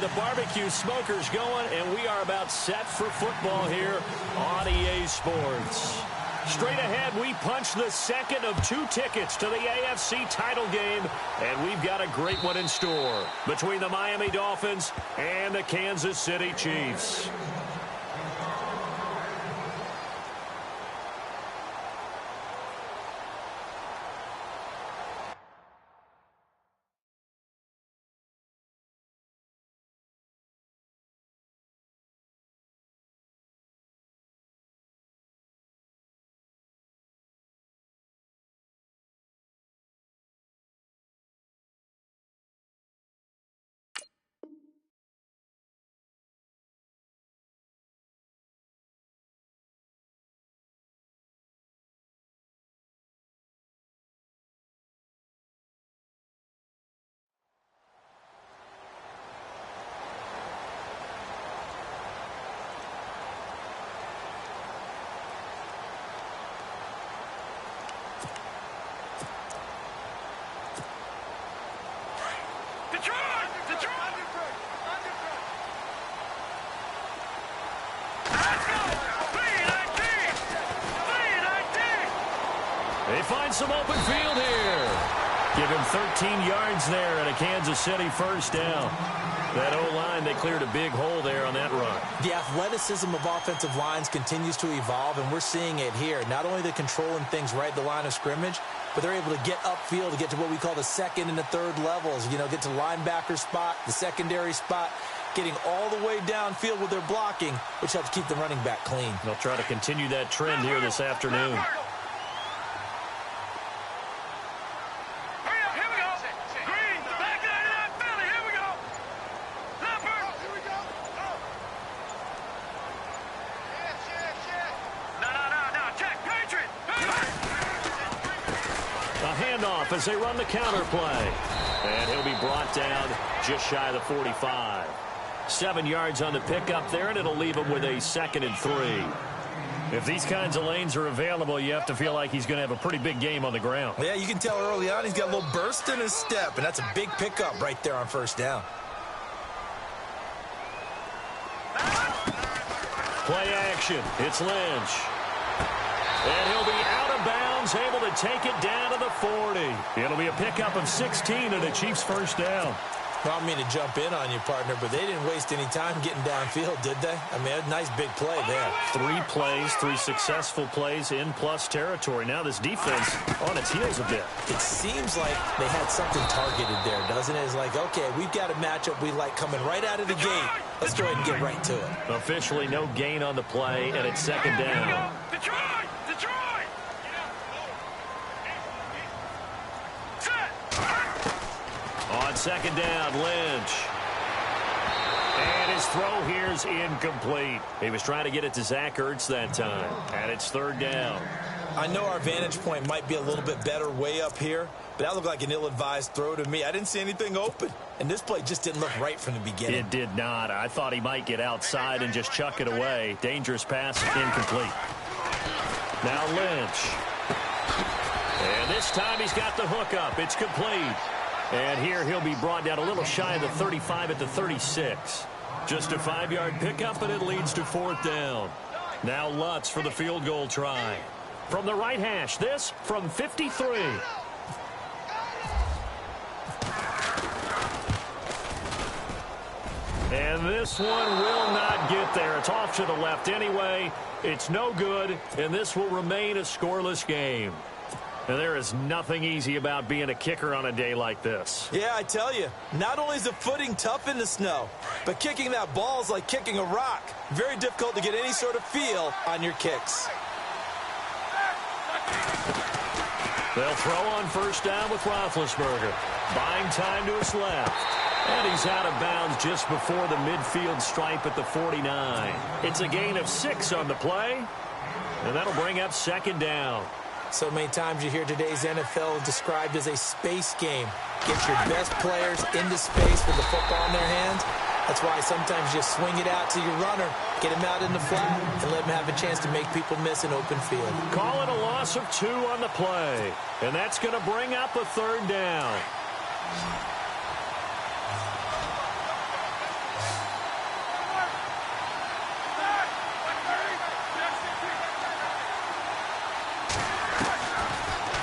the barbecue smokers going, and we are about set for football here on EA Sports. Straight ahead, we punch the second of 2 tickets to the AFC title game, and we've got a great one in store between the Miami Dolphins and the Kansas City Chiefs. They find some open field here. Give him 13 yards there and a Kansas City first down. That O-line, they cleared a big hole there on that run. The athleticism of offensive lines continues to evolve, and we're seeing it here. Not only they're controlling things right at the line of scrimmage, but they're able to get upfield to get to what we call the second and the third levels. You know, get to the linebacker spot, the secondary spot, getting all the way downfield with their blocking, which helps keep the running back clean. They'll try to continue that trend here this afternoon. As they run the counter play. And he'll be brought down just shy of the 45. 7 yards on the pickup there, and it'll leave him with a 2nd and 3. If these kinds of lanes are available, you have to feel like he's going to have a pretty big game on the ground. Yeah, you can tell early on he's got a little burst in his step, and that's a big pickup right there on first down. Play action. It's Lynch. And he'll be out of bounds, able to take it down to the 40. It'll be a pickup of 16 and a Chiefs first down. Well, I don't mean to jump in on you, partner, but they didn't waste any time getting downfield, did they? I mean, a nice big play there. 3 plays, 3 successful plays in plus territory. Now this defense on its heels a bit. It seems like they had something targeted there, doesn't it? It's like, okay, we've got a matchup we like coming right out of the gate. Let's go ahead and get right to it. Officially no gain on the play, and it's 2nd down. On 2nd down, Lynch. And his throw here is incomplete. He was trying to get it to Zach Ertz that time. And it's 3rd down. I know our vantage point might be a little bit better way up here, but that looked like an ill-advised throw to me. I didn't see anything open. And this play just didn't look right from the beginning. It did not. I thought he might get outside and just chuck it away. Dangerous pass, incomplete. Now Lynch. And this time he's got the hook up. It's complete. And here he'll be brought down a little shy of the 35 at the 36. Just a 5-yard pickup, and it leads to 4th down. Now Lutz for the field goal try. From the right hash, this from 53. And this one will not get there. It's off to the left anyway. It's no good, and this will remain a scoreless game. And there is nothing easy about being a kicker on a day like this. Yeah, I tell you, not only is the footing tough in the snow, but kicking that ball is like kicking a rock. Very difficult to get any sort of feel on your kicks. They'll throw on first down with Roethlisberger. Buying time to his left. And he's out of bounds just before the midfield stripe at the 49. It's a gain of 6 on the play. And that'll bring up 2nd down. So many times you hear today's NFL described as a space game. Get your best players into space with the football in their hands. That's why sometimes you swing it out to your runner, get him out in the flat, and let him have a chance to make people miss an open field. Call it a loss of 2 on the play. And that's going to bring up a 3rd down.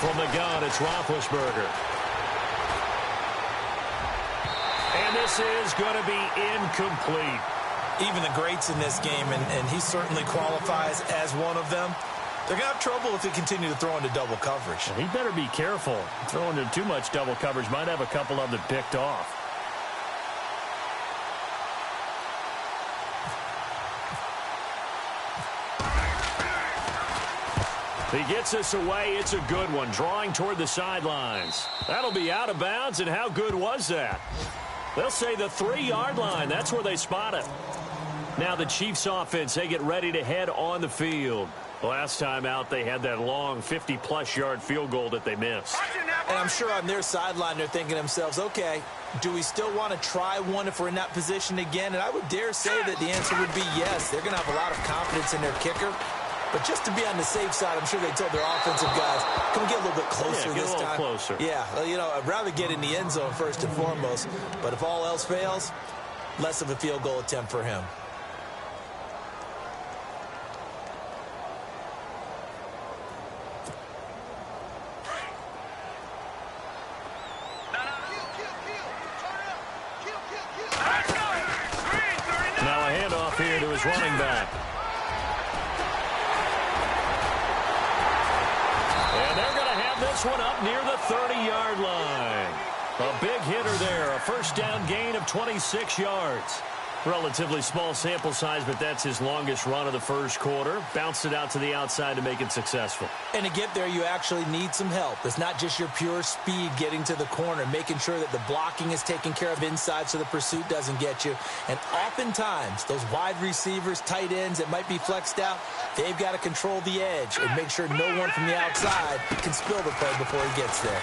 From the gun, it's Roethlisberger. And this is going to be incomplete. Even the greats in this game, and he certainly qualifies as one of them, they're going to have trouble if they continue to throw into double coverage. He better be careful. Throwing into too much double coverage might have a couple of them picked off. He gets us away. It's a good one, drawing toward the sidelines. That'll be out of bounds, and how good was that? They'll say the 3-yard line. That's where they spot it. Now the Chiefs offense, they get ready to head on the field. Last time out, they had that long 50-plus yard field goal that they missed. And I'm sure on their sideline, they're thinking to themselves, okay, do we still want to try one if we're in that position again? And I would dare say that the answer would be yes. They're going to have a lot of confidence in their kicker. But just to be on the safe side, I'm sure they told their offensive guys, can we get a little bit closer this time? Get a little closer. Yeah, well, you know, I'd rather get in the end zone first and foremost. But if all else fails, less of a field goal attempt for him. Now a handoff here to his running back. And they're going to have this one up near the 30-yard line. A big hitter there, a first down gain of 26 yards. Relatively small sample size, but that's his longest run of the first quarter. Bounced it out to the outside to make it successful. And to get there, you actually need some help. It's not just your pure speed getting to the corner, making sure that the blocking is taken care of inside so the pursuit doesn't get you. And oftentimes, those wide receivers, tight ends that might be flexed out, they've got to control the edge and make sure no one from the outside can spill the play before he gets there.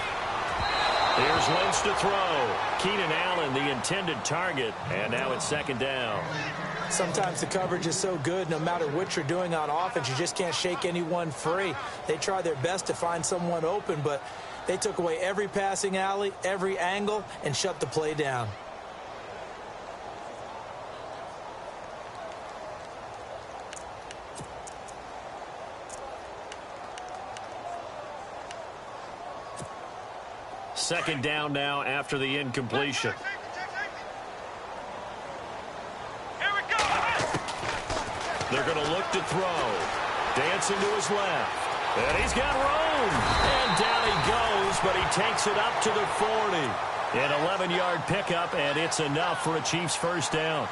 Here's Lynch to throw. Keenan Allen, the intended target, and now it's second down. Sometimes the coverage is so good, no matter what you're doing on offense, you just can't shake anyone free. They try their best to find someone open, but they took away every passing alley, every angle, and shut the play down. Second down now after the incompletion. They're going to look to throw. Dancing to his left. And he's got room. And down he goes, but he takes it up to the 40. An 11-yard pickup, and it's enough for a Chiefs first down.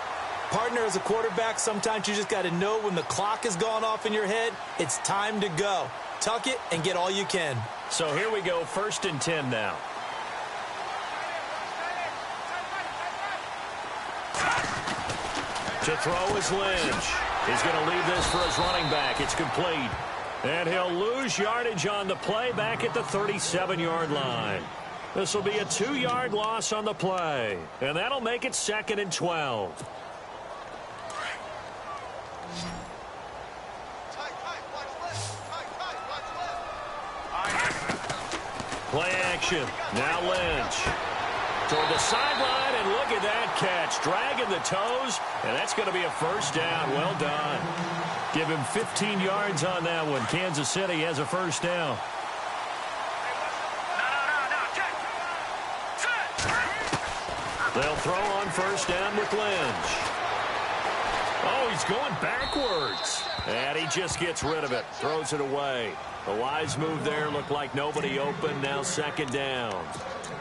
Partner, as a quarterback, sometimes you just got to know when the clock has gone off in your head, it's time to go. Tuck it and get all you can. So here we go, 1st and 10 now. To throw is Lynch. He's going to leave this for his running back. It's complete. And he'll lose yardage on the play back at the 37-yard line. This will be a 2-yard loss on the play. And that'll make it 2nd and 12. Play action. Now Lynch. Toward the sideline, and look at that catch. Dragging the toes, and that's going to be a first down. Well done. Give him 15 yards on that one. Kansas City has a first down. They'll throw on first down with Lynch. Oh, he's going backwards. And he just gets rid of it. Throws it away. The wise move there. Looked like nobody open. Now 2nd down.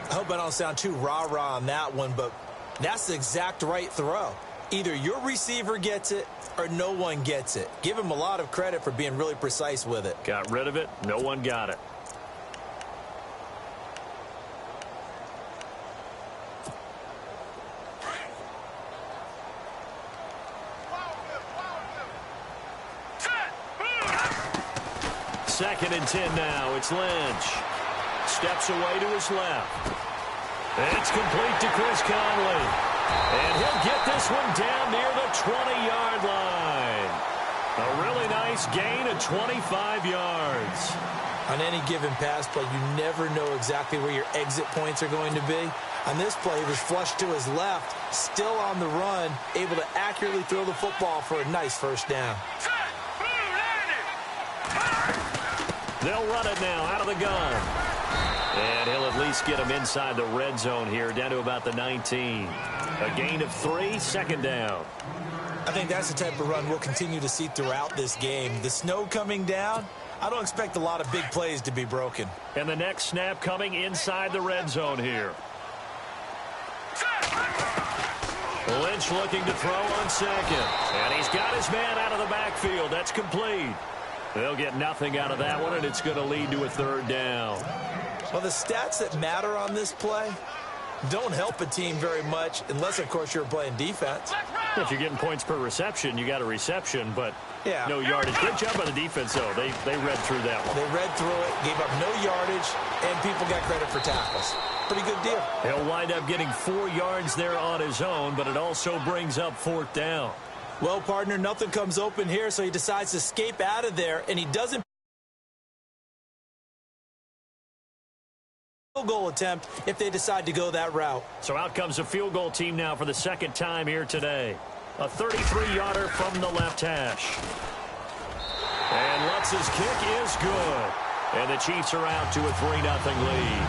I hope I don't sound too rah-rah on that one, but that's the exact right throw. Either your receiver gets it or no one gets it. Give him a lot of credit for being really precise with it. Got rid of it. No one got it. Second and 10 now. It's Lynch. Steps away to his left. And it's complete to Chris Conley. And he'll get this one down near the 20-yard line. A really nice gain of 25 yards. On any given pass play, you never know exactly where your exit points are going to be. On this play, he was flushed to his left, still on the run, able to accurately throw the football for a nice first down. They'll run it now out of the gun. And he'll at least get him inside the red zone here, down to about the 19. A gain of 3, second down. I think that's the type of run we'll continue to see throughout this game. The snow coming down, I don't expect a lot of big plays to be broken. And the next snap coming inside the red zone here. Lynch looking to throw on second. And he's got his man out of the backfield. That's complete. They'll get nothing out of that one, and it's going to lead to a third down. Well, the stats that matter on this play don't help a team very much unless, of course, you're playing defense. If you're getting points per reception, you got a reception, but yeah, no yardage. Good job by the defense, though. They read through that one. They read through it, gave up no yardage, and people got credit for tackles. Pretty good deal. He'll wind up getting 4 yards there on his own, but it also brings up 4th down. Well, partner, nothing comes open here, so he decides to escape out of there, and he doesn't. Field goal attempt if they decide to go that route. So out comes a field goal team now for the second time here today. A 33-yarder from the left hash. And Lutz's kick is good. And the Chiefs are out to a 3-0 lead.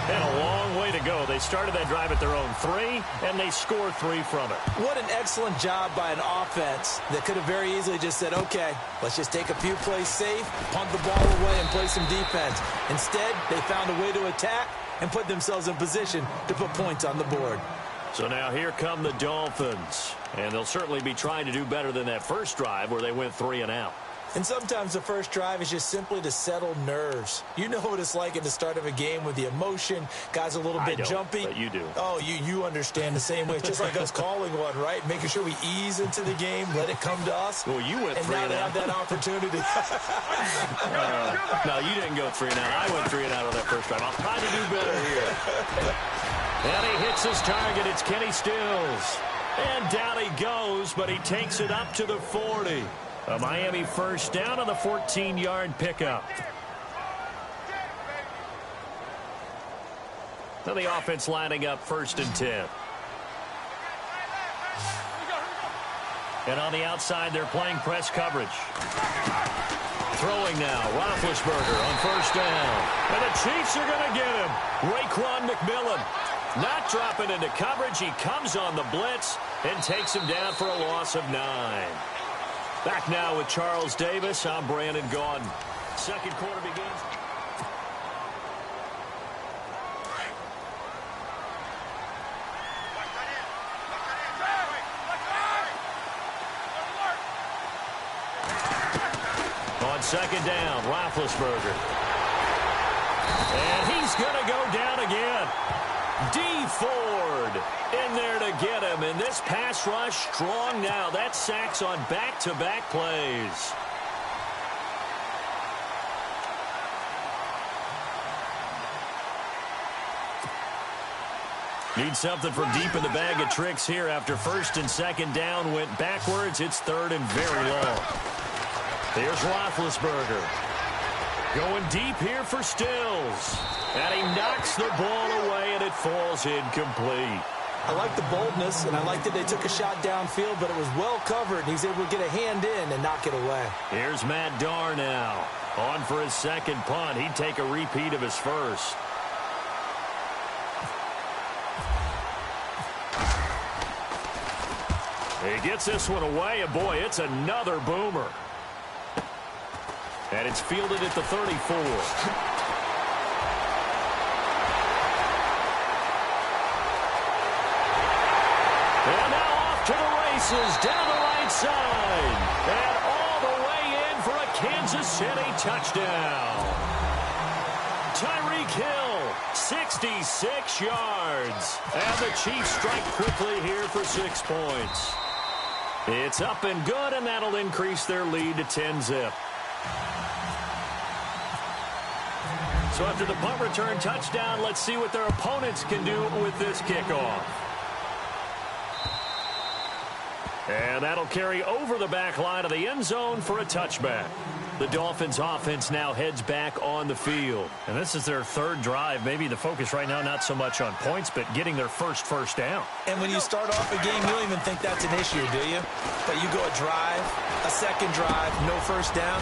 And a long way to go. They started that drive at their own 3, and they scored 3 from it. What an excellent job by an offense that could have very easily just said, okay, let's just take a few plays safe, punt the ball away, and play some defense. Instead, they found a way to attack and put themselves in position to put points on the board. So now here come the Dolphins. And they'll certainly be trying to do better than that first drive where they went 3 and out. And sometimes the first drive is just simply to settle nerves. You know what it's like at the start of a game with the emotion. Guys a little bit jumpy. But you do. Oh, you understand the same way. It's just like us calling one, right? Making sure we ease into the game, let it come to us. Well, you went 3 and out. And now they have that opportunity. No, you didn't go 3 and out. I went 3 and out on that first drive. I'll try to do better here. And he hits his target. It's Kenny Stills. And down he goes, but he takes it up to the 40. A Miami first down on the 14-yard pickup. Now the offense lining up 1st and 10. And on the outside, they're playing press coverage. Throwing now, Roethlisberger on 1st down. And the Chiefs are going to get him. Raekwon McMillan not dropping into coverage. He comes on the blitz and takes him down for a loss of 9. Back now with Charles Davis. I'm Brandon Gaudin. Second quarter begins. On 2nd down, Roethlisberger. And he's going to go down again. D. Ford in there to get him. And this pass rush strong now. That's sacks on back-to-back plays. Need something from deep in the bag of tricks here after 1st and 2nd down went backwards. It's 3rd and very long. Here's Roethlisberger. Going deep here for Stills. And he knocks the ball away, and it falls incomplete. I like the boldness, and I like that they took a shot downfield, but it was well covered, and he's able to get a hand in and knock it away. Here's Matt Darr now. On for his 2nd punt. He'd take a repeat of his first. He gets this one away, and boy, it's another boomer. And it's fielded at the 34. And now off to the races, down the right side. And all the way in for a Kansas City touchdown. Tyreek Hill, 66 yards. And the Chiefs strike quickly here for 6 points. It's up and good, and that'll increase their lead to 10-zip. So after the punt return touchdown, let's see what their opponents can do with this kickoff. And that'll carry over the back line of the end zone for a touchback. The Dolphins offense now heads back on the field. And this is their third drive. Maybe the focus right now not so much on points, but getting their first down. And when you start off a game, you don't even think that's an issue, do you? But you go a drive, a second drive, no first down.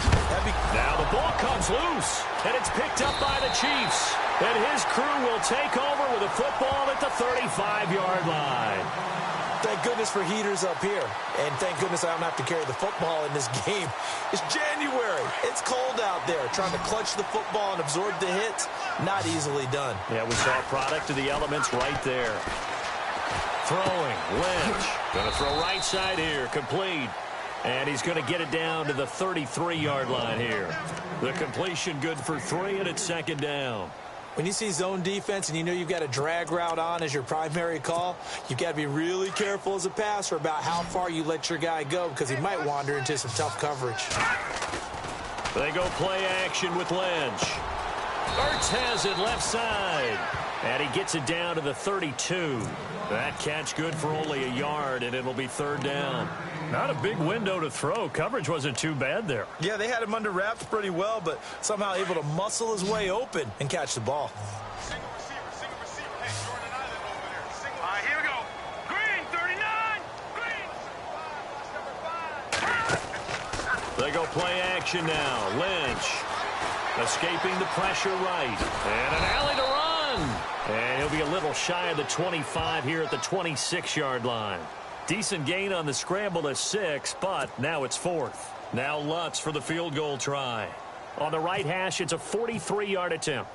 Now the ball comes loose, and it's picked up by the Chiefs. And his crew will take over with a football at the 35-yard line. Thank goodness for heaters up here. And thank goodness I don't have to carry the football in this game. It's January. It's cold out there. Trying to clutch the football and absorb the hits, not easily done. Yeah, we saw a product of the elements right there. Throwing, Lynch. Going to throw right side here, complete. And he's going to get it down to the 33-yard line here. The completion good for 3, and it's second down. When you see zone defense and you know you've got a drag route on as your primary call, you've got to be really careful as a passer about how far you let your guy go because he might wander into some tough coverage. They go play action with Lynch. Ertz has it left side. And he gets it down to the 32. That catch good for only a yard, and it'll be third down. Not a big window to throw. Coverage wasn't too bad there. Yeah, they had him under wraps pretty well, but somehow able to muscle his way open and catch the ball. Single receiver. Hey, Jordan Island over there. All right, here we go. Green, 39. Green. Number 5. They go play action now. Lynch escaping the pressure right. And an alley to run. And he'll be a little shy of the 25 here at the 26-yard line. Decent gain on the scramble to 6, but now it's 4th. Now Lutz for the field goal try. On the right hash, it's a 43-yard attempt.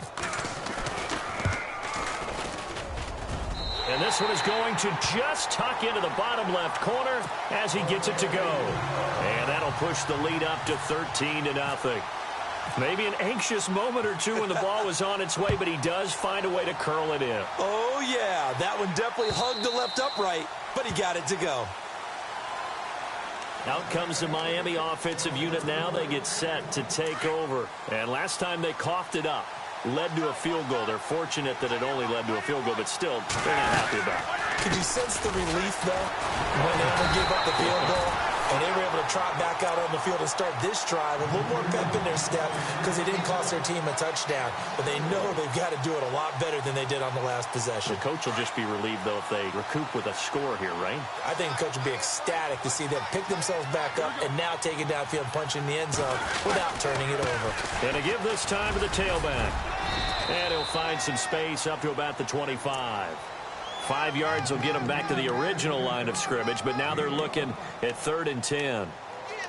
And this one is going to just tuck into the bottom left corner as he gets it to go. And that'll push the lead up to 13-0. Maybe an anxious moment or two when the ball was on its way, but he does find a way to curl it in. Oh, yeah, that one definitely hugged the left upright, but he got it to go. Out comes the Miami offensive unit now. They get set to take over. And last time they coughed it up, led to a field goal. They're fortunate that it only led to a field goal, but still, they're not happy about it. Could you sense the relief, though, when they only gave up the field goal? And they were able to trot back out on the field and start this drive a little more pep in their step because they didn't cost their team a touchdown. But they know they've got to do it a lot better than they did on the last possession. The coach will just be relieved, though, if they recoup with a score here, right? I think the coach will be ecstatic to see them pick themselves back up and now take it downfield, punch in the end zone without turning it over. And to give this time to the tailback. And he'll find some space up to about the 25. 5 yards will get them back to the original line of scrimmage, but now they're looking at 3rd and 10.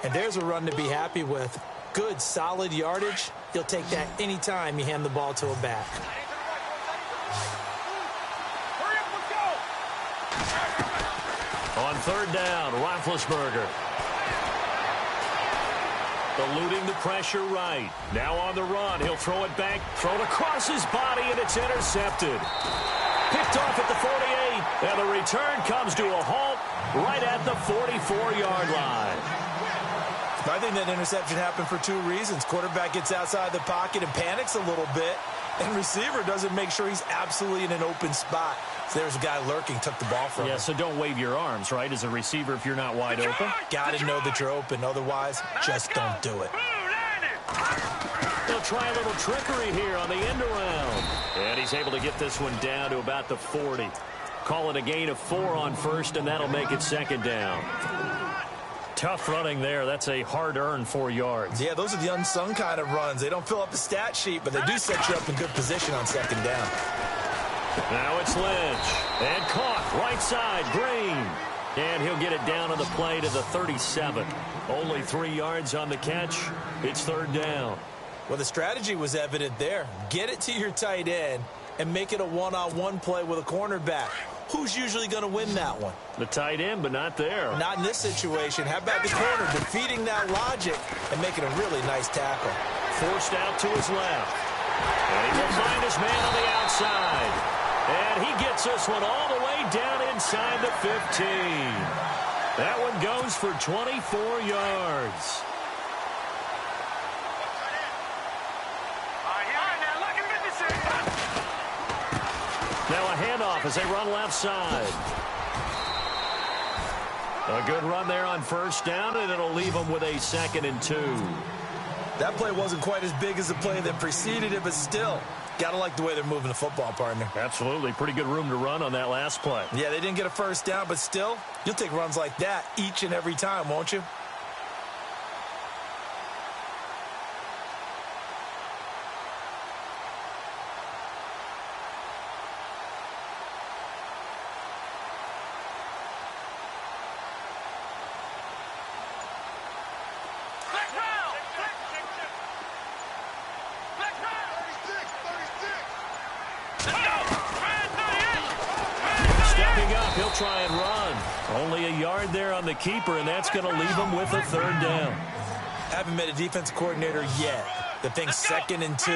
And there's a run to be happy with. Good, solid yardage. You'll take that anytime you hand the ball to a back. On 3rd down, Roethlisberger. Eluding the pressure right. Now on the run. He'll throw it back, throw it across his body, and it's intercepted. Picked off at the 48, and the return comes to a halt right at the 44-yard line. I think that interception happened for 2 reasons. Quarterback gets outside the pocket and panics a little bit, and receiver doesn't make sure he's absolutely in an open spot. So there's a guy lurking, took the ball from him. Yeah, so don't wave your arms, right, as a receiver if you're not wide open. Got to know that you're open. Otherwise, just don't do it. They'll try a little trickery here on the end around. And he's able to get this one down to about the 40. Call it a gain of 4 on 1st, and that'll make it 2nd down. Tough running there. That's a hard-earned 4 yards. Yeah, those are the unsung kind of runs. They don't fill up the stat sheet, but they do set you up in good position on 2nd down. Now it's Lynch. And caught right side, Green. And he'll get it down on the play to the 37. Only 3 yards on the catch. It's 3rd down. Well, the strategy was evident there. Get it to your tight end and make it a one-on-one play with a cornerback. Who's usually going to win that one? The tight end, but not there. Not in this situation. How about the corner defeating that logic and making a really nice tackle? Forced out to his left. And he will find his man on the outside. And he gets this one all the way down inside the 15. That one goes for 24 yards. Now a handoff as they run left side. A good run there on 1st down, and it'll leave them with a 2nd and 2. That play wasn't quite as big as the play that preceded it, but still, got to like the way they're moving the football, partner. Absolutely. Pretty good room to run on that last play. Yeah, they didn't get a first down, but still, you'll take runs like that each and every time, won't you? He'll try and run. Only a yard there on the keeper, and that's going to leave him with a third down. Haven't met a defensive coordinator yet that thinks 2nd and 2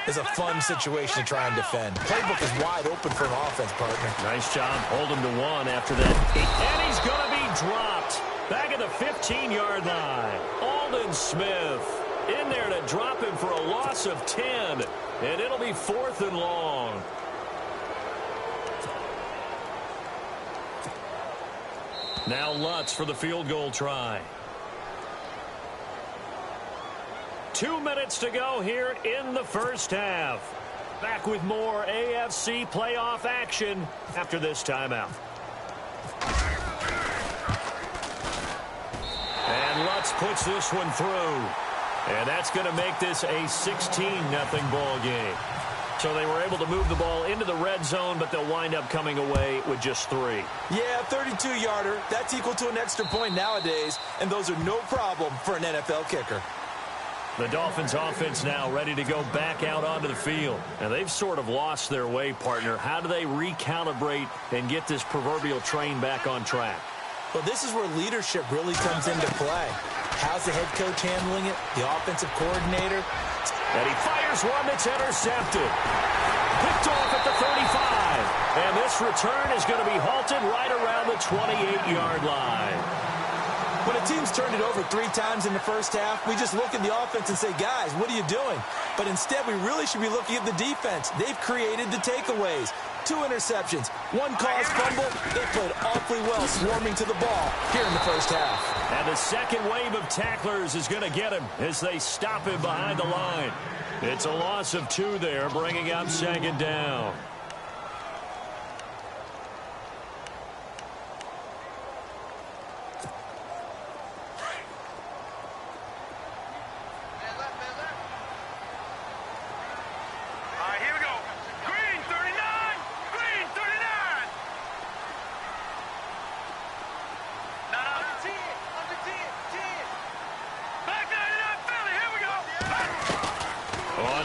is a fun situation to try and defend. Playbook is wide open for an offense, partner. Nice job. Hold him to 1 after that. And he's going to be dropped. Back at the 15-yard line. Aldon Smith in there to drop him for a loss of 10. And it'll be 4th and long. Now Lutz for the field goal try. 2 minutes to go here in the first half. Back with more AFC playoff action after this timeout. And Lutz puts this one through. And that's going to make this a 16-0 ball game. So they were able to move the ball into the red zone, but they'll wind up coming away with just 3. Yeah, 32-yarder. That's equal to an extra point nowadays, and those are no problem for an NFL kicker. The Dolphins offense now ready to go back out onto the field. Now, they've sort of lost their way, partner. How do they recalibrate and get this proverbial train back on track? Well, this is where leadership really comes into play. How's the head coach handling it? The offensive coordinator? And he fires one that's intercepted. Picked off at the 35. And this return is going to be halted right around the 28-yard line. When a team's turned it over 3 times in the first half, we just look at the offense and say, guys, what are you doing? But instead, we really should be looking at the defense. They've created the takeaways. 2 interceptions, 1 caused fumble. They played awfully well swarming to the ball here in the first half. And the second wave of tacklers is going to get him as they stop him behind the line. It's a loss of 2 there, bringing up 2nd down.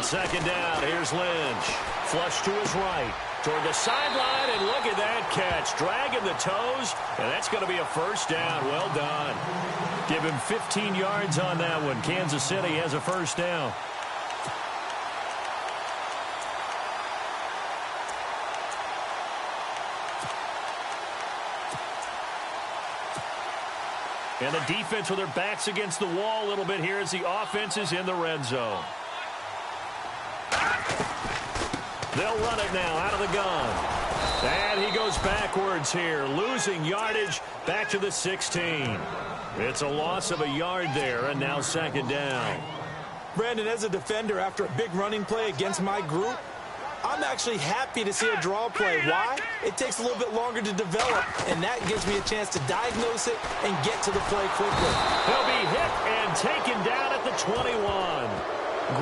Second down, here's Lynch. Flush to his right, toward the sideline, and look at that catch. Dragging the toes, and that's going to be a first down. Well done. Give him 15 yards on that one. Kansas City has a first down. And the defense with their backs against the wall a little bit here as the offense is in the red zone. They'll run it now out of the gun. And he goes backwards here, losing yardage back to the 16. It's a loss of a yard there, and now 2nd down. Brandon, as a defender, after a big running play against my group, I'm actually happy to see a draw play. Why? It takes a little bit longer to develop, and that gives me a chance to diagnose it and get to the play quickly. He'll be hit and taken down at the 21.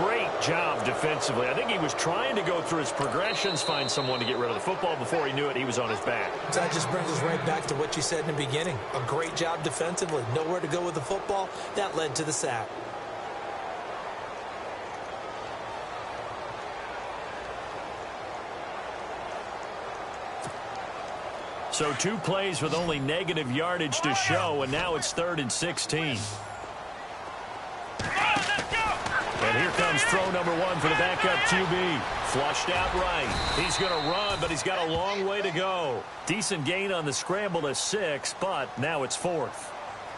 Great job defensively. I think he was trying to go through his progressions, find someone to get rid of the football. Before he knew it, he was on his back. So that just brings us right back to what you said in the beginning. A great job defensively. Nowhere to go with the football. That led to the sack. So 2 plays with only negative yardage to show, and now it's 3rd and 16. And here comes throw number 1 for the backup QB. Flushed out right. He's going to run, but he's got a long way to go. Decent gain on the scramble to 6, but now it's 4th.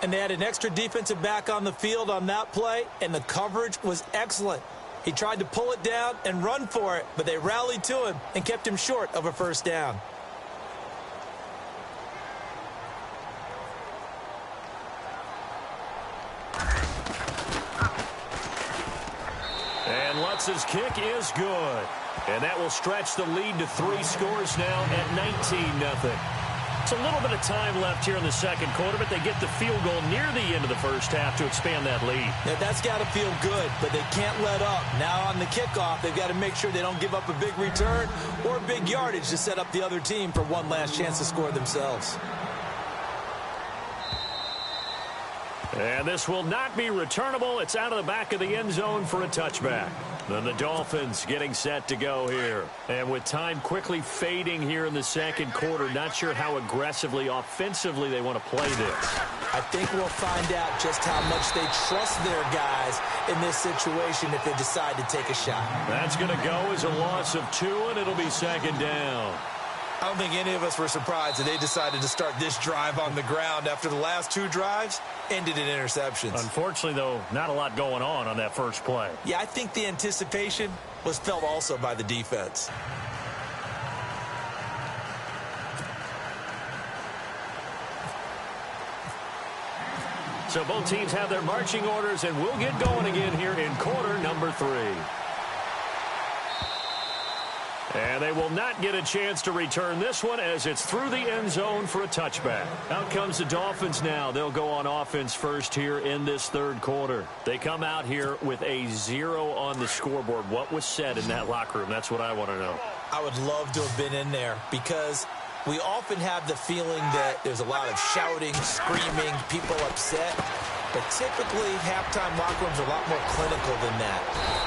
And they had an extra defensive back on the field on that play, and the coverage was excellent. He tried to pull it down and run for it, but they rallied to him and kept him short of a first down. Dallas's kick is good. And that will stretch the lead to 3 scores now at 19-0. It's a little bit of time left here in the second quarter, but they get the field goal near the end of the first half to expand that lead. Yeah, that's got to feel good, but they can't let up. Now on the kickoff, they've got to make sure they don't give up a big return or big yardage to set up the other team for one last chance to score themselves. And this will not be returnable. It's out of the back of the end zone for a touchback. Then the Dolphins getting set to go here. And with time quickly fading here in the second quarter, not sure how aggressively, offensively they want to play this. I think we'll find out just how much they trust their guys in this situation if they decide to take a shot. That's going to go as a loss of 2, and it'll be second down. I don't think any of us were surprised that they decided to start this drive on the ground after the last 2 drives ended in interceptions. Unfortunately, though, not a lot going on that first play. Yeah, I think the anticipation was felt also by the defense. So both teams have their marching orders, and we'll get going again here in quarter number 3. And they will not get a chance to return this one as it's through the end zone for a touchback. Out comes the Dolphins now. They'll go on offense first here in this third quarter. They come out here with a 0 on the scoreboard. What was said in that locker room? That's what I want to know. I would love to have been in there because we often have the feeling that there's a lot of shouting, screaming, people upset. But typically, halftime locker rooms are a lot more clinical than that.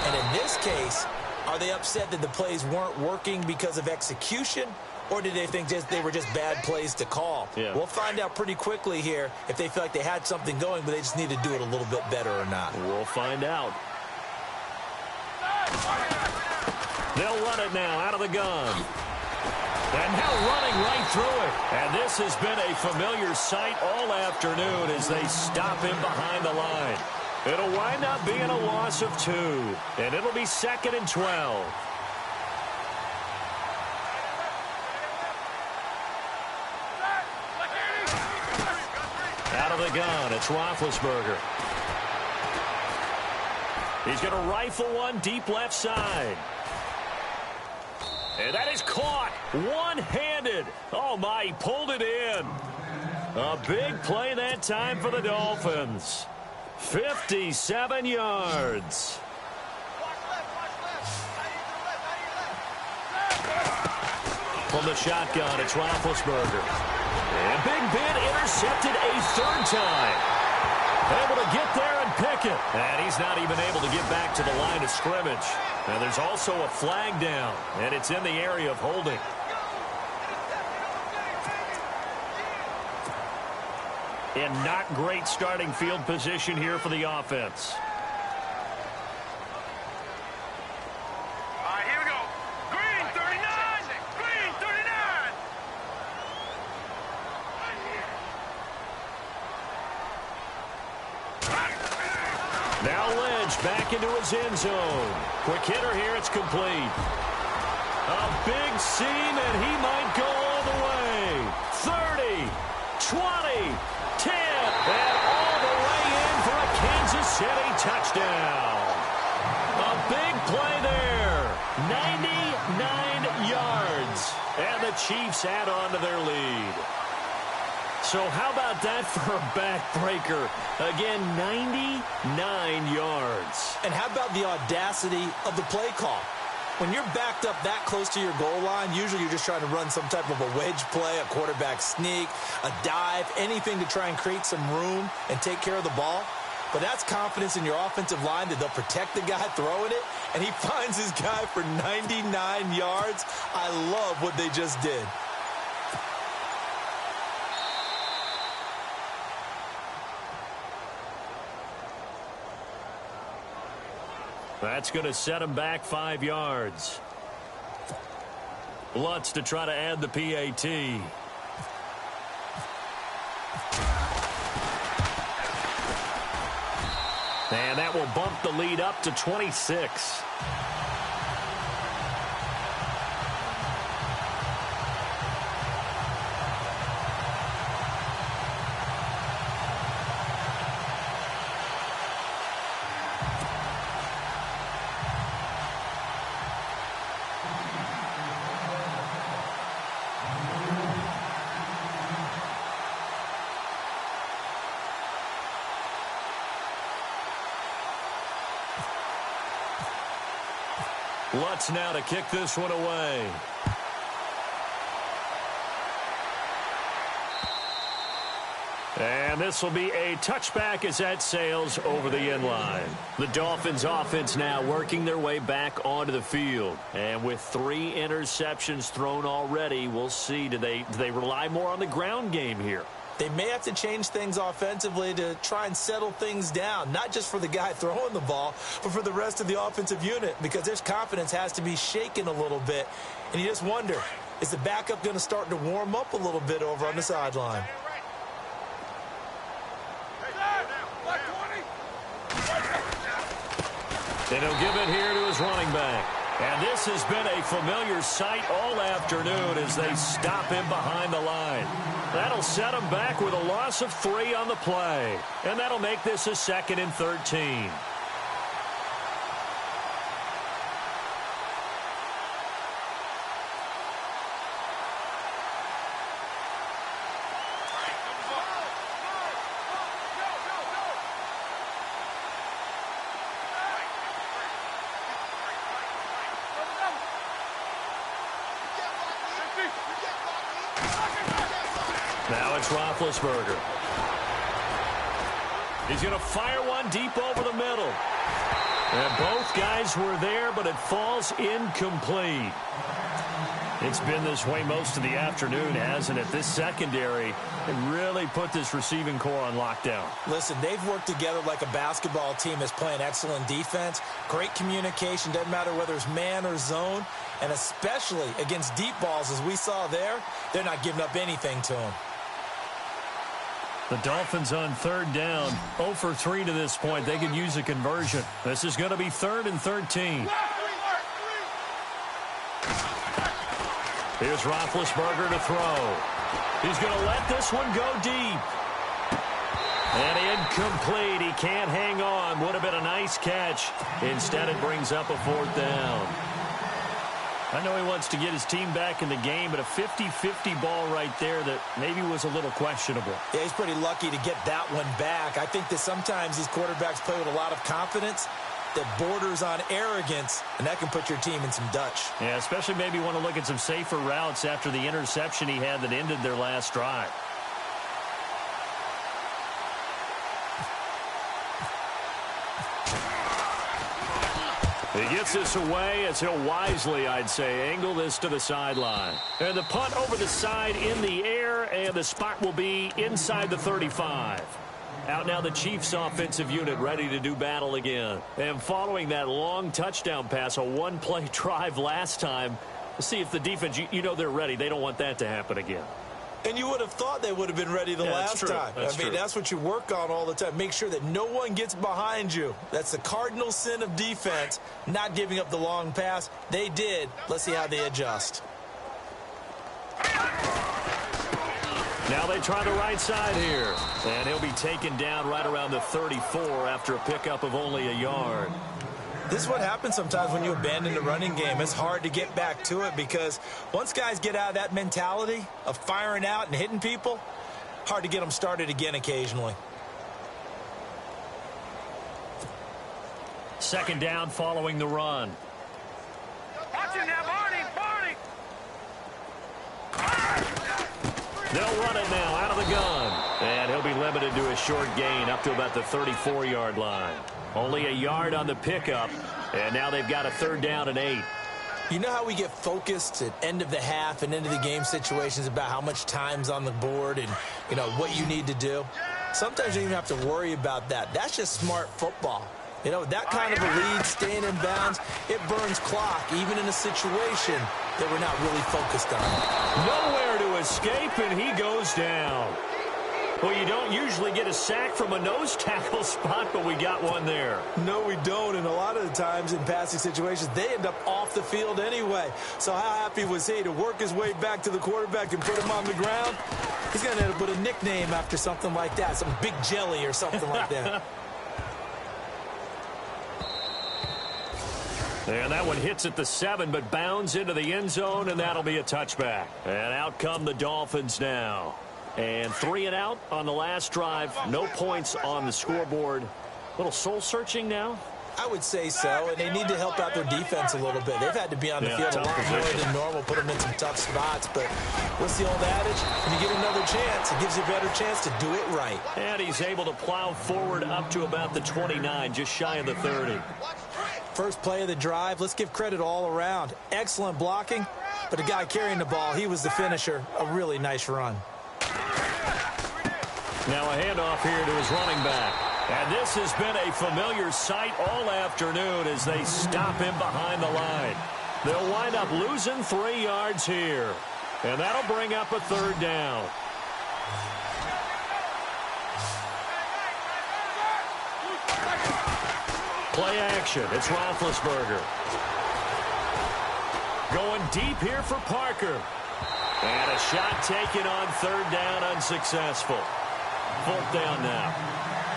And in this case, are they upset that the plays weren't working because of execution, or did they think they were just bad plays to call? Yeah. We'll find out pretty quickly here if they feel like they had something going, but they just need to do it a little bit better or not. We'll find out. They'll run it now out of the gun. And now running right through it. And this has been a familiar sight all afternoon as they stop him behind the line. It'll wind up being a loss of 2, and it'll be 2nd and 12. Out of the gun, it's Roethlisberger. He's going to rifle one deep left side. And that is caught one-handed. Oh, my, he pulled it in. A big play that time for the Dolphins. 57 yards. From the shotgun, it's Roethlisberger. And Big Ben intercepted a 3rd time. Able to get there and pick it. And he's not even able to get back to the line of scrimmage. And there's also a flag down, and it's in the area of holding. And not great starting field position here for the offense. All right, here we go. Green, 39. Green, 39. Now Lynch back into his end zone. Quick hitter here, it's complete. A big seam, and he might go all the way. 30, 20, 10, and all the way in for a Kansas City touchdown. A big play there. 99 yards. And the Chiefs add on to their lead. So how about that for a backbreaker? Again, 99 yards. And how about the audacity of the play call? When you're backed up that close to your goal line, usually you're just trying to run some type of a wedge play, a quarterback sneak, a dive, anything to try and create some room and take care of the ball. But that's confidence in your offensive line that they'll protect the guy throwing it, and he finds his guy for 99 yards. I love what they just did. That's going to set him back 5 yards. Lutz to try to add the PAT. And that will bump the lead up to 26. Lutz now to kick this one away. And this will be a touchback as that sails over the end line. The Dolphins offense now working their way back onto the field. And with 3 interceptions thrown already, we'll see, do they rely more on the ground game here? They may have to change things offensively to try and settle things down, not just for the guy throwing the ball, but for the rest of the offensive unit, because their confidence has to be shaken a little bit. And you just wonder, is the backup going to start to warm up a little bit over on the sideline? And he'll give it here to his running back. And this has been a familiar sight all afternoon as they stop him behind the line. That'll set him back with a loss of 3 on the play. And that'll make this a 2nd and 13. Now it's Roethlisberger. He's going to fire one deep over the middle. And both guys were there, but it falls incomplete. It's been this way most of the afternoon, hasn't it? This secondary really put this receiving core on lockdown. Listen, they've worked together like a basketball team that's playing excellent defense. Great communication, doesn't matter whether it's man or zone. And especially against deep balls, as we saw there, they're not giving up anything to them. The Dolphins on 3rd down, 0 for 3 to this point. They could use a conversion. This is going to be 3rd and 13. Here's Roethlisberger to throw. He's going to let this one go deep. And incomplete. He can't hang on. Would have been a nice catch. Instead, it brings up a 4th down. I know he wants to get his team back in the game, but a 50-50 ball right there that maybe was a little questionable. Yeah, he's pretty lucky to get that one back. I think that sometimes these quarterbacks play with a lot of confidence that borders on arrogance, and that can put your team in some Dutch. Yeah, especially maybe want to look at some safer routes after the interception he had that ended their last drive. He gets this away as he'll wisely, I'd say, angle this to the sideline. And the punt over the side in the air, and the spot will be inside the 35. Out now the Chiefs offensive unit ready to do battle again. And following that long touchdown pass, a one-play drive last time, let's see if the defense, you know they're ready. They don't want that to happen again. And you would have thought they would have been ready the last time. That's what you work on all the time. Make sure that no one gets behind you. That's the cardinal sin of defense, not giving up the long pass. They did. Let's see how they adjust. Now they try the right side here. And he'll be taken down right around the 34 after a pickup of only a yard. This is what happens sometimes when you abandon the running game. It's hard to get back to it because once guys get out of that mentality of firing out and hitting people, hard to get them started again occasionally. 2nd down following the run. Watch it now, Barney! They'll run it now out of the gun. And he'll be limited to a short gain up to about the 34-yard line. Only a yard on the pickup, and now they've got a 3rd down and 8. You know how we get focused at end of the half and end of the game situations about how much time's on the board and, you know, what you need to do? Sometimes you don't even have to worry about that. That's just smart football. You know, that kind of a lead, staying in bounds, it burns clock, even in a situation that we're not really focused on. Nowhere to escape, and he goes down. Well, you don't usually get a sack from a nose tackle spot, but we got one there. No, we don't, and a lot of the times in passing situations, they end up off the field anyway. So how happy was he to work his way back to the quarterback and put him on the ground? He's going to end up with a nickname after something like that, some Big Jelly or something like that. And that one hits at the 7, but bounds into the end zone, and that'll be a touchback. And out come the Dolphins now. And 3 and out on the last drive. No points on the scoreboard. A little soul-searching now? I would say so, and they need to help out their defense a little bit. They've had to be on the field a lot more than normal, put them in some tough spots. But what's the old adage? When you get another chance, it gives you a better chance to do it right. And he's able to plow forward up to about the 29, just shy of the 30. First play of the drive, let's give credit all around. Excellent blocking, but the guy carrying the ball, he was the finisher. A really nice run. Now a handoff here to his running back. And this has been a familiar sight all afternoon as they stop him behind the line. They'll wind up losing 3 yards here. And that'll bring up a third down. Play action. It's Roethlisberger. Going deep here for Parker. And a shot taken on third down, unsuccessful. Fourth down now.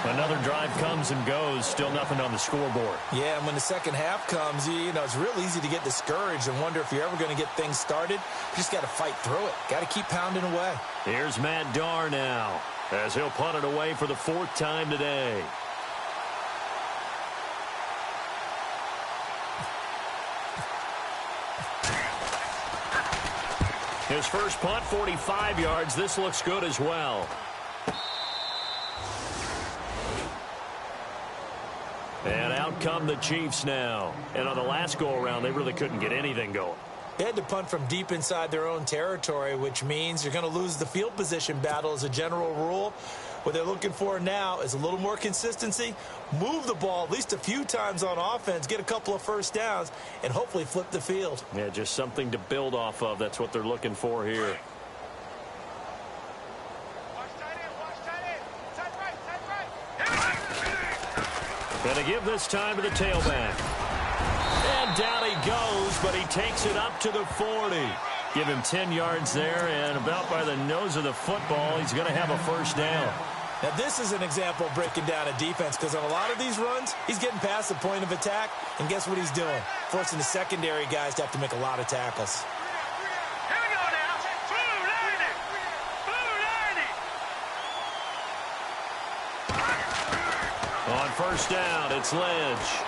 Another drive comes and goes, still nothing on the scoreboard. Yeah, and when the second half comes, you know, it's real easy to get discouraged and wonder if you're ever going to get things started. You just got to fight through it. Got to keep pounding away. Here's Matt Darr now, as he'll punt it away for the 4th time today. His first punt, 45 yards. This looks good as well. And out come the Chiefs now. And on the last go-around, they really couldn't get anything going. They had to punt from deep inside their own territory, which means you're going to lose the field position battle as a general rule. What they're looking for now is a little more consistency, move the ball at least a few times on offense, get a couple of first downs, and hopefully flip the field. Yeah, just something to build off of. That's what they're looking for here. Gonna give this time to the tailback. And down he goes, but he takes it up to the 40. Give him 10 yards there, and about by the nose of the football, he's going to have a first down. Now, this is an example of breaking down a defense, because on a lot of these runs, he's getting past the point of attack, and guess what he's doing? Forcing the secondary guys to have to make a lot of tackles. Here we go now. Blue 90. Blue 90. On first down, it's Lynch.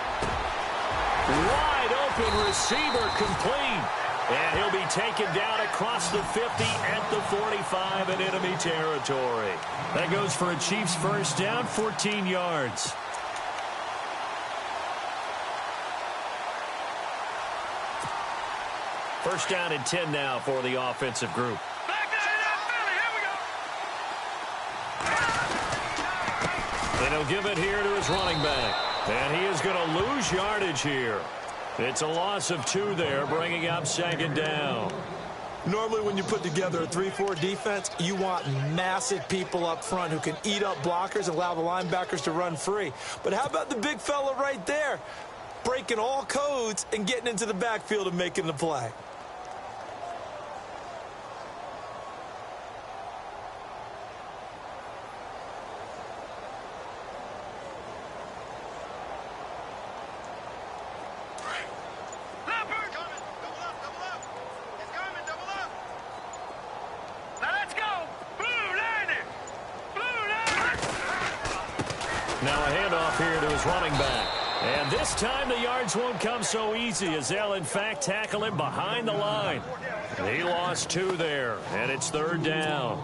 Wide open receiver, complete. And he'll be taken down across the 50 at the 45 in enemy territory. That goes for a Chiefs first down, 14 yards. First down and 10 now for the offensive group. Back to Philly. Here we go. And he'll give it here to his running back. And he is going to lose yardage here. It's a loss of 2 there, bringing up second down. Normally when you put together a 3-4 defense, you want massive people up front who can eat up blockers and allow the linebackers to run free. But how about the big fella right there, breaking all codes and getting into the backfield and making the play? Now a handoff here to his running back. And this time the yards won't come so easy as they'll, in fact, tackle him behind the line. He lost 2 there, and it's third down.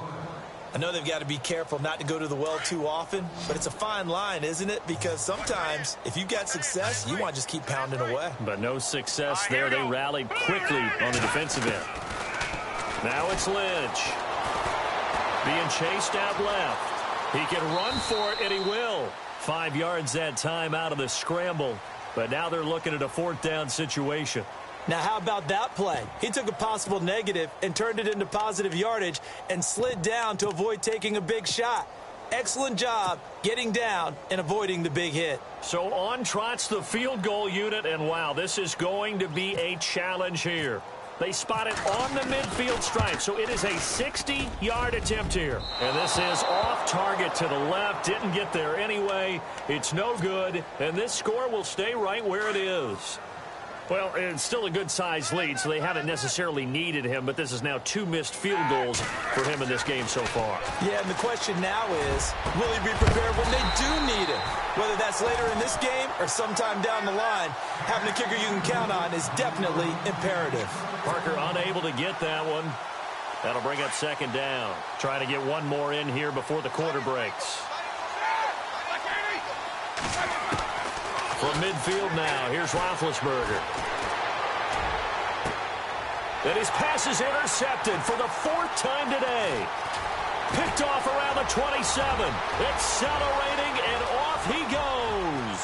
I know they've got to be careful not to go to the well too often, but it's a fine line, isn't it? Because sometimes if you've got success, you want to just keep pounding away. But no success there. They rallied quickly on the defensive end. Now it's Lynch. Being chased out left. He can run for it, and he will. 5 yards that time out of the scramble. But now they're looking at a 4th down situation. Now, how about that play? He took a possible negative and turned it into positive yardage and slid down to avoid taking a big shot. Excellent job getting down and avoiding the big hit. So on trots the field goal unit, and wow, this is going to be a challenge here. They spot it on the midfield stripe, so it is a 60-yard attempt here. And this is off target to the left. Didn't get there anyway. It's no good, and this score will stay right where it is. Well, it's still a good-sized lead, so they haven't necessarily needed him, but this is now 2 missed field goals for him in this game so far. Yeah, and the question now is, will he be prepared when they do need him? Whether that's later in this game or sometime down the line, having a kicker you can count on is definitely imperative. Parker unable to get that one. That'll bring up second down. Trying to get one more in here before the quarter breaks. From midfield now, here's Roethlisberger. And his pass is intercepted for the 4th time today. Picked off around the 27. Accelerating, and off he goes.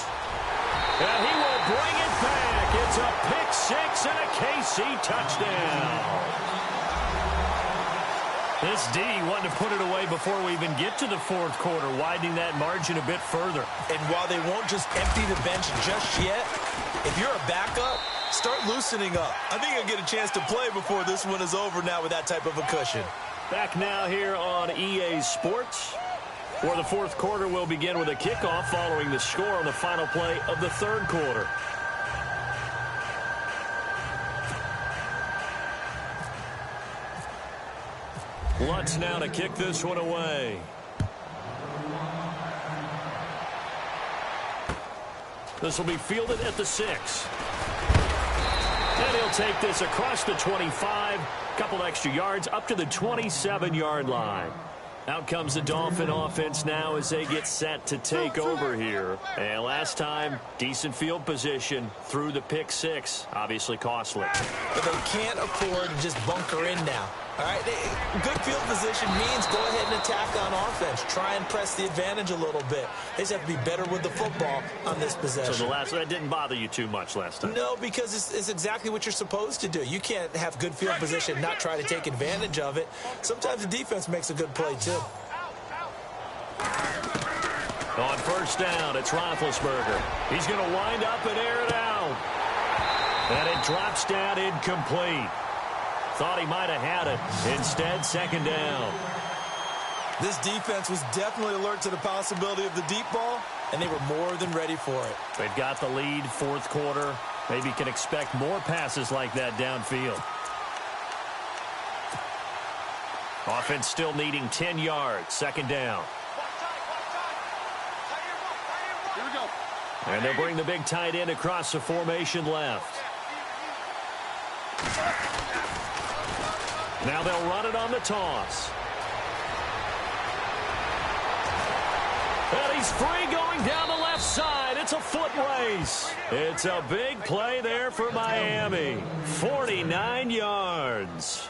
And he will bring it back. It's a pick 6 and a KC touchdown. This D wanted to put it away before we even get to the 4th quarter, widening that margin a bit further. And while they won't just empty the bench just yet, if you're a backup, start loosening up. I think you'll get a chance to play before this one is over now with that type of a cushion. Back now here on EA Sports, where the 4th quarter will begin with a kickoff following the score on the final play of the 3rd quarter. Lutz now to kick this one away. This will be fielded at the 6. And he'll take this across the 25. Couple extra yards up to the 27-yard line. Out comes the Dolphin offense now as they get set to take over here. And last time, decent field position through the pick 6. Obviously costly. But they can't afford to just bunker in now. All right, good field position means go ahead and attack on offense. Try and press the advantage a little bit. They just have to be better with the football on this possession. So that didn't bother you too much last time? No, because it's exactly what you're supposed to do. You can't have good field position and not try to take advantage of it. Sometimes the defense makes a good play, too. On first down, it's Roethlisberger. He's going to wind up and air it out. And it drops down incomplete. Thought he might have had it. Instead, second down. This defense was definitely alert to the possibility of the deep ball, and they were more than ready for it. They've got the lead, 4th quarter. Maybe can expect more passes like that downfield. Offense still needing 10 yards. Second down. Here we go. And they'll bring the big tight end across the formation left. Now they'll run it on the toss. And he's free going down the left side. It's a foot race. It's a big play there for Miami. 49 yards.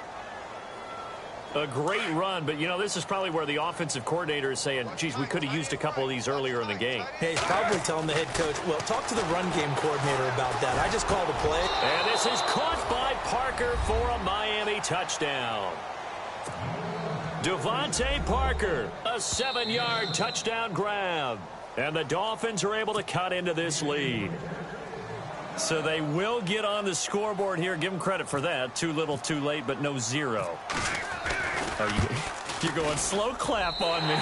A great run, but, you know, this is probably where the offensive coordinator is saying, geez, we could have used a couple of these earlier in the game. Hey, he's probably telling the head coach, well, talk to the run game coordinator about that. I just called a play. And this is caught by Parker for a Miami touchdown. Devontae Parker, a 7-yard touchdown grab. And the Dolphins are able to cut into this lead. So they will get on the scoreboard here. Give them credit for that. Too little, too late, but no 0. Oh, you're going slow clap on me.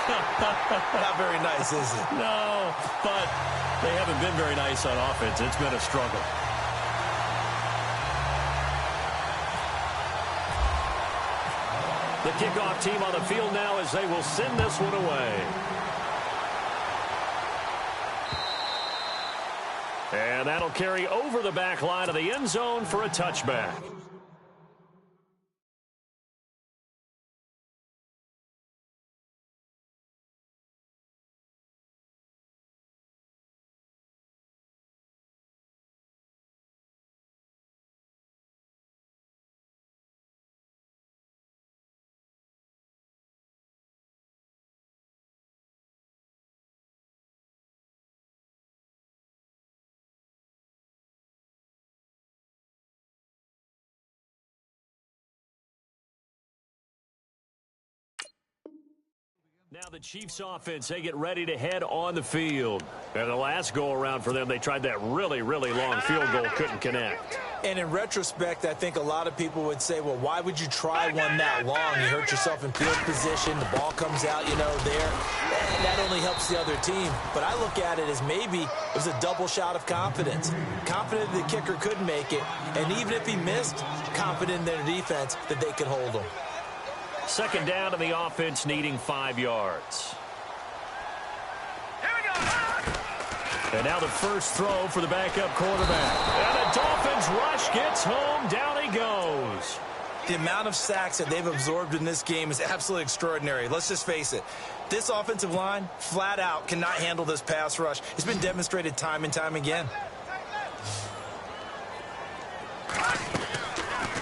Not very nice, is it? No, but they haven't been very nice on offense. It's been a struggle. The kickoff team on the field now as they will send this one away. And that'll carry over the back line of the end zone for a touchback. Now the Chiefs offense, they get ready to head on the field. And the last go-around for them, they tried that really, really long field goal, couldn't connect. And in retrospect, I think a lot of people would say, well, why would you try one that long? You hurt yourself in field position. The ball comes out, you know, there. And that only certainly helps the other team, but I look at it as maybe it was a double shot of confidence. Confident the kicker could make it, and even if he missed, confident in their defense that they could hold him. Second down to the offense, needing 5 yards. Here we go. And now the first throw for the backup quarterback. And the Dolphins rush gets home. Down he goes. The amount of sacks that they've absorbed in this game is absolutely extraordinary. Let's just face it. This offensive line, flat out, cannot handle this pass rush. It's been demonstrated time and time again.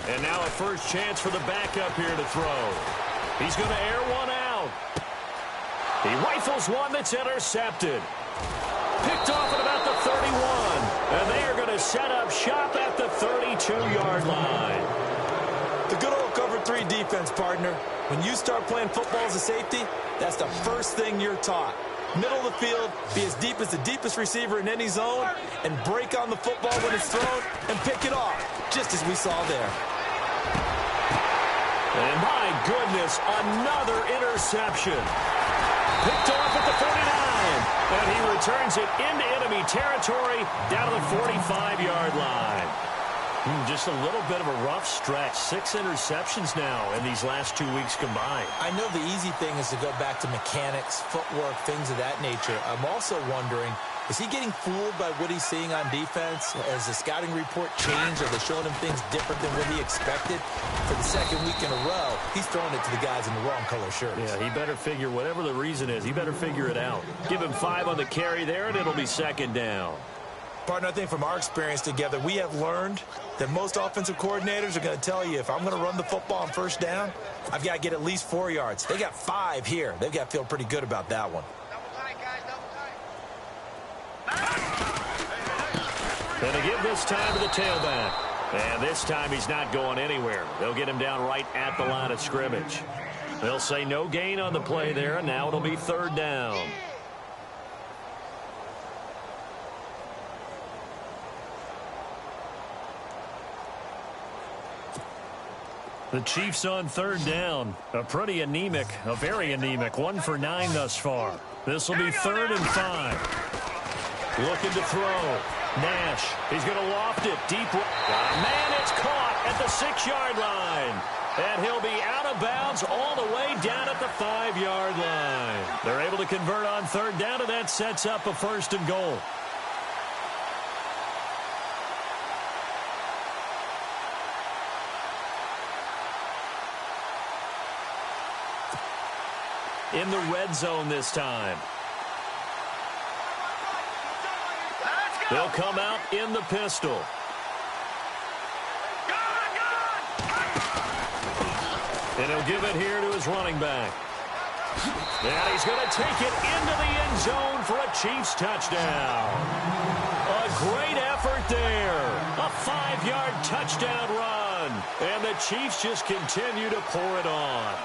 And now a first chance for the backup here to throw. He's going to air one out. He rifles one that's intercepted. Picked off at about the 31. And they are going to set up shop at the 32-yard line. The good old cover 3 defense, partner. When you start playing football as a safety, that's the first thing you're taught. Middle of the field, be as deep as the deepest receiver in any zone, and break on the football when it's thrown and pick it off, just as we saw there. And my goodness, another interception. Picked off at the 49. And he returns it into enemy territory down to the 45-yard line. Just a little bit of a rough stretch. 6 interceptions now in these last 2 weeks combined. I know the easy thing is to go back to mechanics, footwork, things of that nature. I'm also wondering, is he getting fooled by what he's seeing on defense? Has the scouting report changed? Are they showing him things different than what he expected? For the second week in a row, he's throwing it to the guys in the wrong color shirts. Yeah, he better figure, whatever the reason is, he better figure it out. Give him 5 on the carry there, and it'll be second down. Partner, I think from our experience together, we have learned that most offensive coordinators are going to tell you, if I'm going to run the football on first down, I've got to get at least 4 yards. They got 5 here. They've got to feel pretty good about that one. Double tight, guys, double tight. And they give this time to the tailback. And this time he's not going anywhere. They'll get him down right at the line of scrimmage. They'll say no gain on the play there, and now it'll be third down. The Chiefs on third down. A pretty anemic, a very anemic 1 for 9 thus far. This will be 3rd and 5. Looking to throw. Nash, he's going to loft it deep. Man, it's caught at the 6-yard line. And he'll be out of bounds all the way down at the 5-yard line. They're able to convert on third down, and that sets up a 1st and goal. In the red zone this time. They'll come out in the pistol. And he'll give it here to his running back. And he's going to take it into the end zone for a Chiefs touchdown. A great effort there. A 5-yard touchdown run. And the Chiefs just continue to pour it on.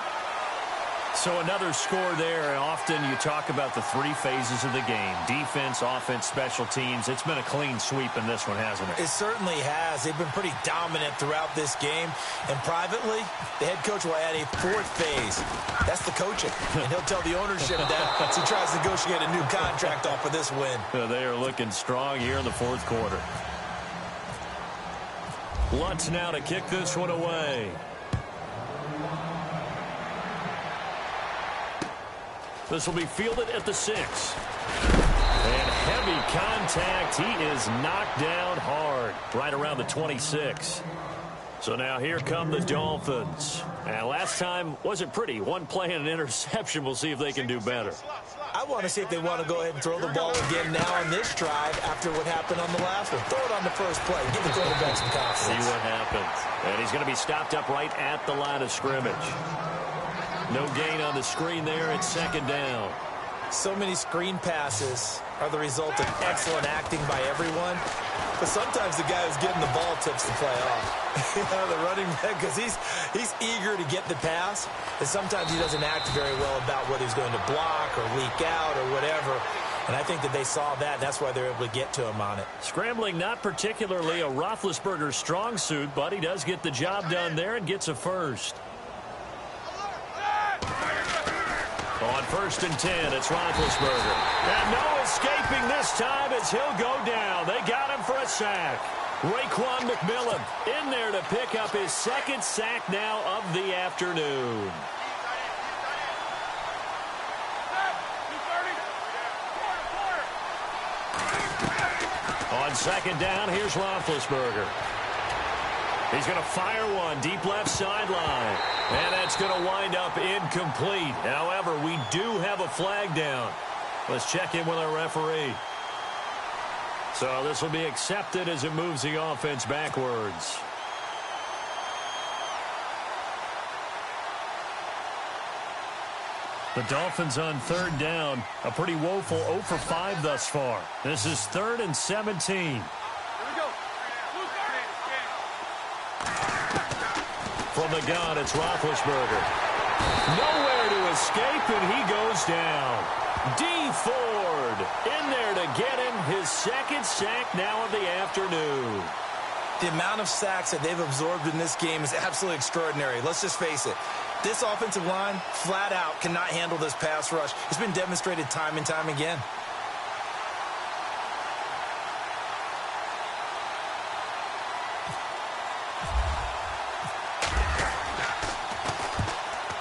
So another score there. Often you talk about the 3 phases of the game. Defense, offense, special teams. It's been a clean sweep in this one, hasn't it? It certainly has. They've been pretty dominant throughout this game. And privately, the head coach will add a 4th phase. That's the coaching. And he'll tell the ownership that as he tries to negotiate a new contract off of this win. They are looking strong here in the 4th quarter. Lutz now to kick this one away. This will be fielded at the 6. And heavy contact. He is knocked down hard right around the 26. So now here come the Dolphins. And last time wasn't pretty. 1 play and an interception. We'll see if they can do better. I want to see if they want to go ahead and throw the ball again now on this drive after what happened on the last one. Throw it on the first play. Give the quarterback some confidence. See what happens. And he's going to be stopped up right at the line of scrimmage. No gain on the screen there. It's second down. So many screen passes are the result of excellent acting by everyone. But sometimes the guy who's getting the ball tips the play off. The running back, because he's eager to get the pass. And sometimes he doesn't act very well about whether he's going to block or leak out or whatever. And I think that they saw that. That's why they're able to get to him on it. Scrambling, not particularly a Roethlisberger strong suit, but he does get the job done there and gets a first. On 1st and 10, it's Roethlisberger. And no escaping this time as he'll go down. They got him for a sack. Raekwon McMillan in there to pick up his 2nd sack now of the afternoon. On 2nd down, here's Roethlisberger. He's going to fire one deep left sideline. And that's going to wind up incomplete. However, we do have a flag down. Let's check in with our referee. So this will be accepted as it moves the offense backwards. The Dolphins on 3rd down. A pretty woeful 0 for 5 thus far. This is 3rd and 17. From the gun, it's Roethlisberger. Nowhere to escape, and he goes down. D. Ford in there to get him his 2nd sack now of the afternoon. The amount of sacks that they've absorbed in this game is absolutely extraordinary. Let's just face it. This offensive line, flat out, cannot handle this pass rush. It's been demonstrated time and time again.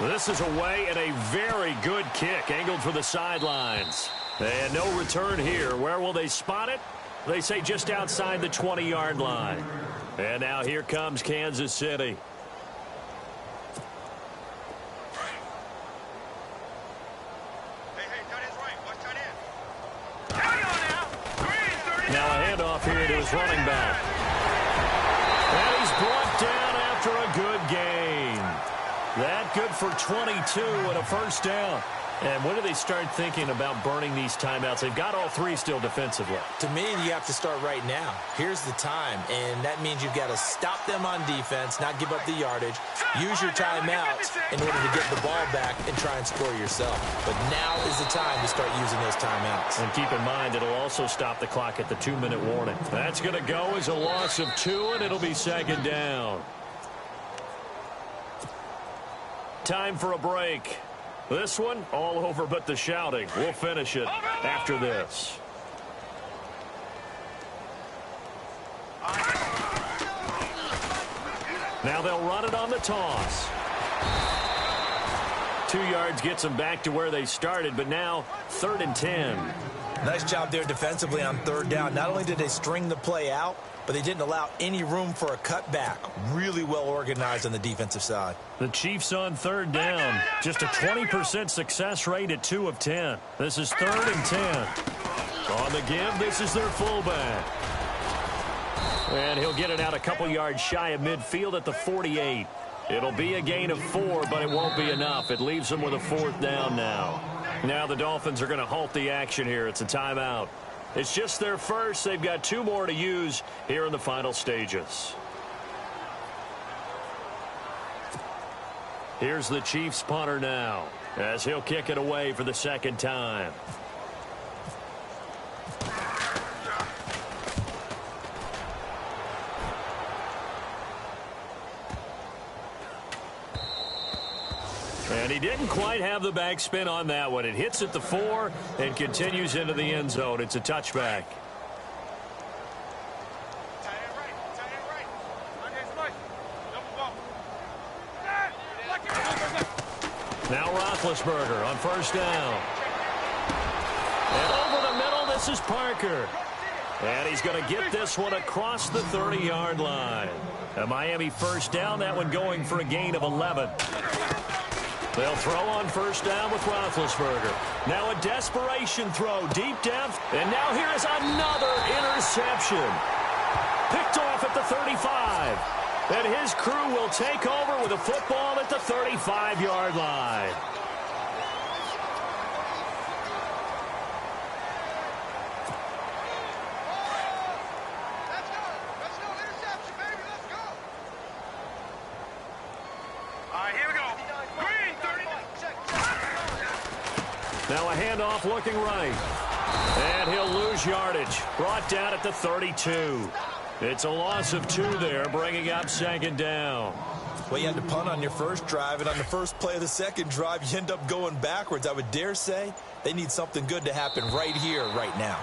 This is away and a very good kick angled for the sidelines. And no return here. Where will they spot it? They say just outside the 20-yard line. And now here comes Kansas City. Now a handoff here to his running back. And he's brought down after a good gain. That good for 22 and a 1st down. And when do they start thinking about burning these timeouts? They've got all 3 still defensively. To me, you have to start right now. Here's the time, and that means you've got to stop them on defense, not give up the yardage, use your timeouts in order to get the ball back and try and score yourself. But now is the time to start using those timeouts. And keep in mind, it'll also stop the clock at the 2-minute warning. That's going to go as a loss of 2, and it'll be 2nd down. Time for a break. This one, all over but the shouting. We'll finish it after this. Now they'll run it on the toss. 2 yards gets them back to where they started, but now 3rd and 10. Nice job there defensively on 3rd down. Not only did they string the play out, but they didn't allow any room for a cutback. Really well organized on the defensive side. The Chiefs on 3rd down. Just a 20% success rate at 2 of 10. This is 3rd and 10. On the give, this is their fullback. And he'll get it out a couple yards shy of midfield at the 48. It'll be a gain of 4, but it won't be enough. It leaves them with a 4th down now. Now the Dolphins are going to halt the action here. It's a timeout. It's just their first. They've got 2 more to use here in the final stages. Here's the Chiefs punter now as he'll kick it away for the 2nd time. And he didn't quite have the backspin on that one. It hits at the 4 and continues into the end zone. It's a touchback. Now Roethlisberger on 1st down. And over the middle, this is Parker. And he's going to get this one across the 30-yard line. A Miami 1st down, that one going for a gain of 11. They'll throw on 1st down with Roethlisberger. Now a desperation throw, deep depth, and now here is another interception. Picked off at the 35. And his crew will take over with a football at the 35-yard line. Let's go. Interception, baby. Let's go. All right, here we go. Green, 30. Now a handoff looking right. And he'll lose yardage. Brought down at the 32. It's a loss of 2 there, bringing up 2nd down. Well, you had to punt on your first drive, and on the first play of the second drive, you end up going backwards. I would dare say they need something good to happen right here, right now.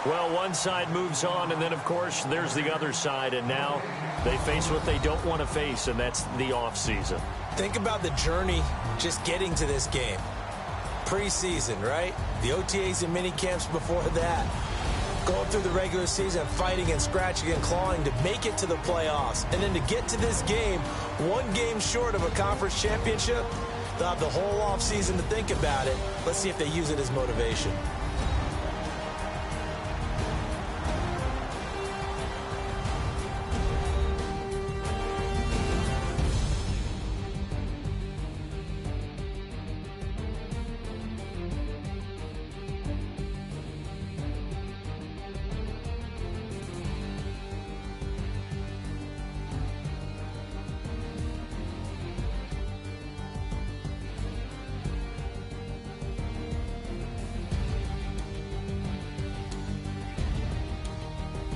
Well, one side moves on, and then, of course, there's the other side, and now they face what they don't want to face, and that's the offseason. Think about the journey just getting to this game. Preseason, right? The OTAs and mini camps before that. Going through the regular season, fighting and scratching and clawing to make it to the playoffs. And then to get to this game, one game short of a conference championship, they'll have the whole offseason to think about it. Let's see if they use it as motivation.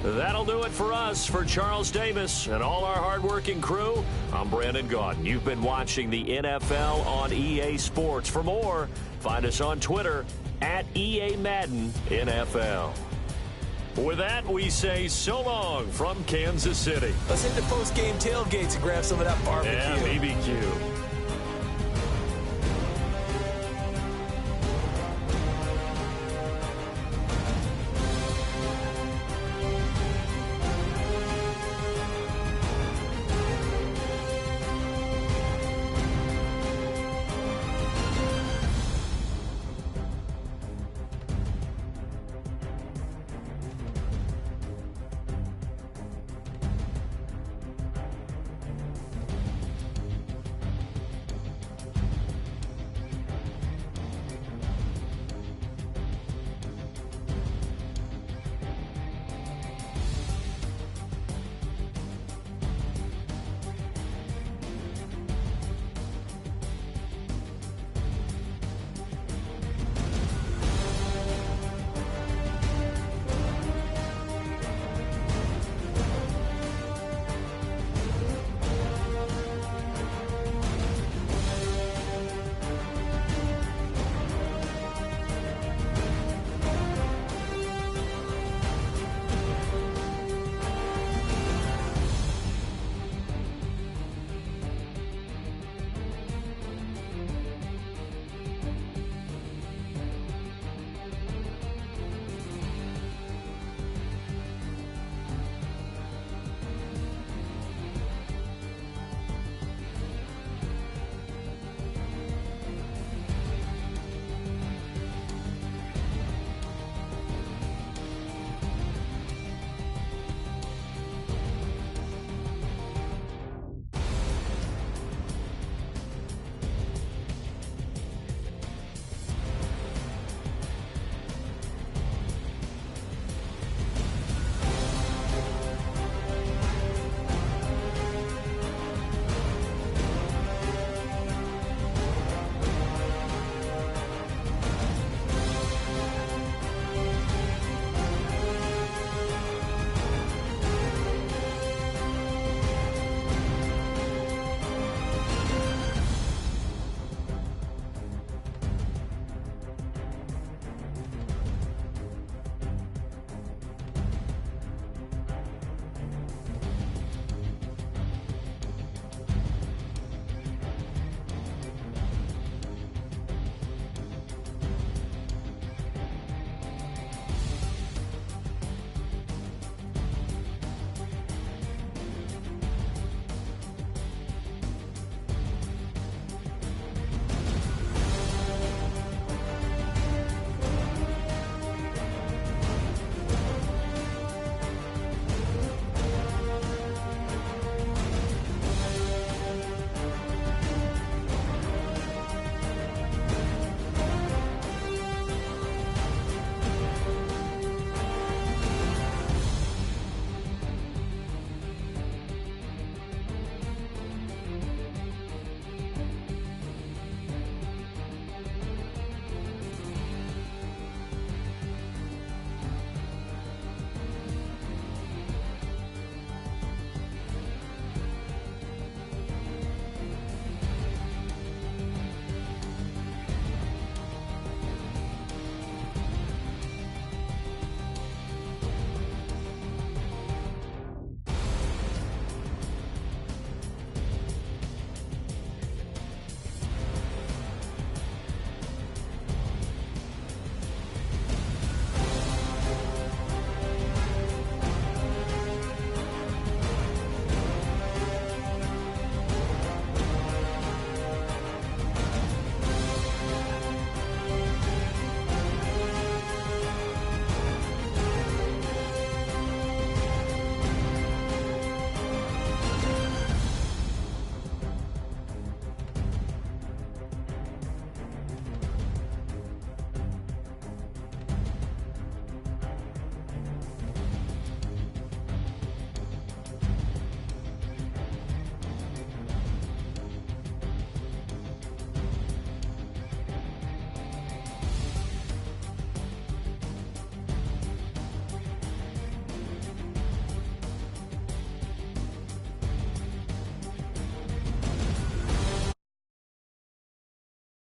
That'll do it for us. For Charles Davis and all our hardworking crew, I'm Brandon Gaudin. You've been watching the NFL on EA Sports. For more, find us on Twitter at EA Madden NFL. With that, we say so long from Kansas City. Let's hit the post-game tailgates and grab some of that barbecue. Yeah, BBQ.